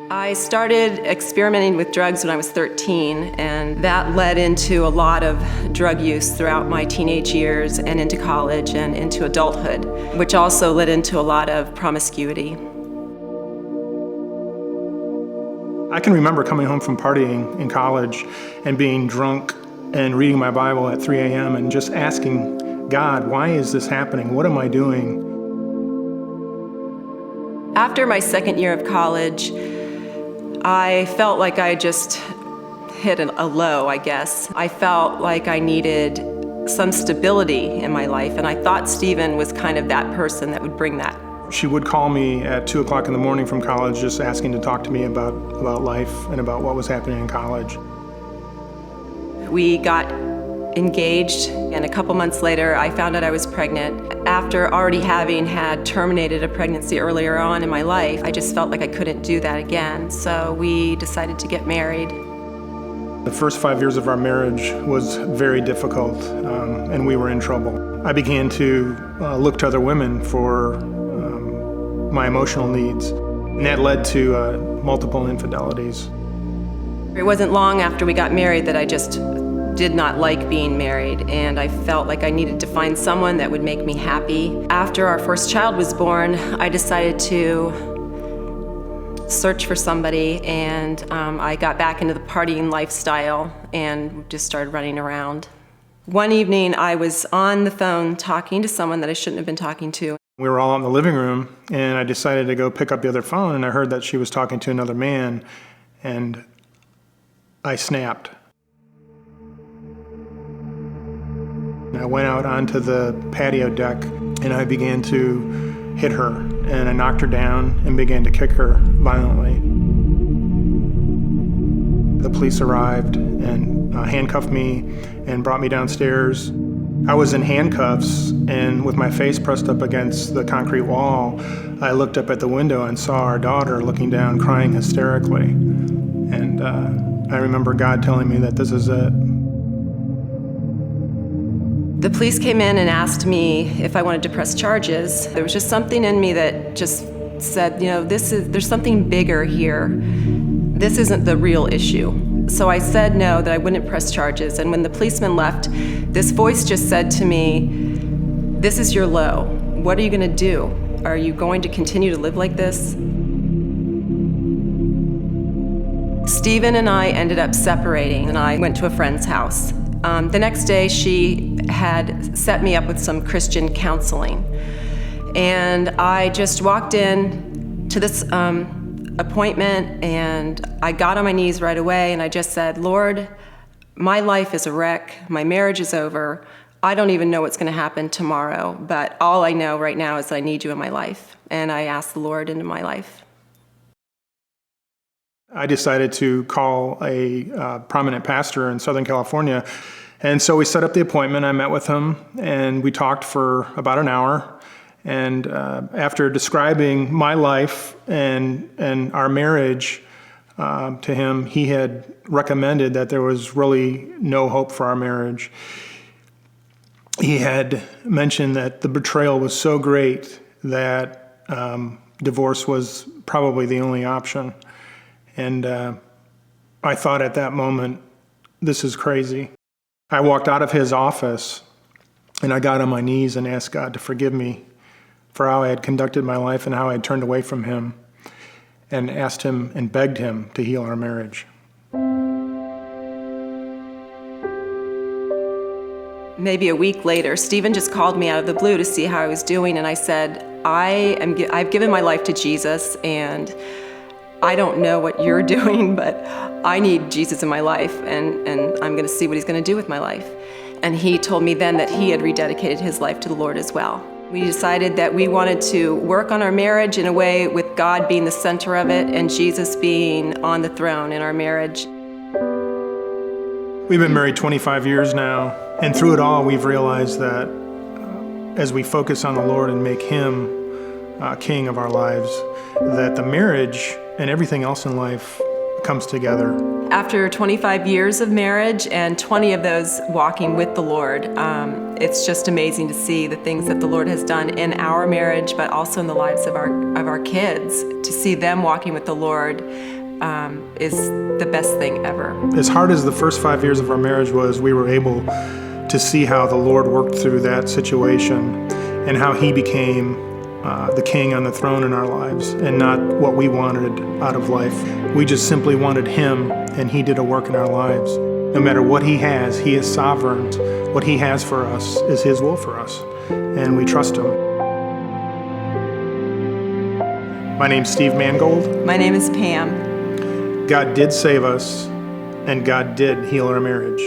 I started experimenting with drugs when I was 13, and that led into a lot of drug use throughout my teenage years and into college and into adulthood, which also led into a lot of promiscuity. I can remember coming home from partying in college and being drunk and reading my Bible at 3 a.m. and just asking God, why is this happening? What am I doing? After my second year of college, I felt like I just hit a low, I guess. I felt like I needed some stability in my life, and I thought Stephen was kind of that person that would bring that. She would call me at 2 o'clock in the morning from college just asking to talk to me about life and about what was happening in college. We got engaged, and a couple months later I found out I was pregnant. After already having had terminated a pregnancy earlier on in my life, I just felt like I couldn't do that again, so we decided to get married. The first 5 years of our marriage was very difficult, and we were in trouble. I began to look to other women for my emotional needs, and that led to multiple infidelities. It wasn't long after we got married that I just did not like being married, and I felt like I needed to find someone that would make me happy. After our first child was born, I decided to search for somebody, and I got back into the partying lifestyle and just started running around. One evening I was on the phone talking to someone that I shouldn't have been talking to. We were all in the living room, and I decided to go pick up the other phone, and I heard that she was talking to another man, and I snapped. I went out onto the patio deck and I began to hit her, and I knocked her down and began to kick her violently. The police arrived and handcuffed me and brought me downstairs. I was in handcuffs, and with my face pressed up against the concrete wall, I looked up at the window and saw our daughter looking down, crying hysterically. And I remember God telling me that this is it. The police came in and asked me if I wanted to press charges. There was just something in me that just said, you know, there's something bigger here. This isn't the real issue. So I said no, that I wouldn't press charges. And when the policeman left, this voice just said to me, this is your low. What are you gonna do? Are you going to continue to live like this? Stephen and I ended up separating, and I went to a friend's house. The next day, she had set me up with some Christian counseling. And I just walked in to this appointment, and I got on my knees right away, and I just said, Lord, my life is a wreck. My marriage is over. I don't even know what's going to happen tomorrow, but all I know right now is that I need you in my life. And I asked the Lord into my life. I decided to call a prominent pastor in Southern California. And so we set up the appointment. I met with him, and we talked for about an hour. And after describing my life and our marriage to him, he had recommended that there was really no hope for our marriage. He had mentioned that the betrayal was so great that divorce was probably the only option. And I thought at that moment, this is crazy. I walked out of his office and I got on my knees and asked God to forgive me for how I had conducted my life and how I had turned away from him, and asked him and begged him to heal our marriage. Maybe a week later, Stephen just called me out of the blue to see how I was doing, and I said, I've given my life to Jesus, and I don't know what you're doing, but I need Jesus in my life, and I'm going to see what he's going to do with my life. And he told me then that he had rededicated his life to the Lord as well. We decided that we wanted to work on our marriage in a way with God being the center of it and Jesus being on the throne in our marriage. We've been married 25 years now, and through it all we've realized that as we focus on the Lord and make him king of our lives, that the marriage and everything else in life comes together. After 25 years of marriage and 20 of those walking with the Lord, it's just amazing to see the things that the Lord has done in our marriage, but also in the lives of our kids. To see them walking with the Lord is the best thing ever. As hard as the first 5 years of our marriage was, we were able to see how the Lord worked through that situation and how He became the king on the throne in our lives and not what we wanted out of life. We just simply wanted Him, and He did a work in our lives. No matter what He has, He is sovereign. What He has for us is His will for us, and we trust Him. My name's Steve Mangold. My name is Pam. God did save us, and God did heal our marriage.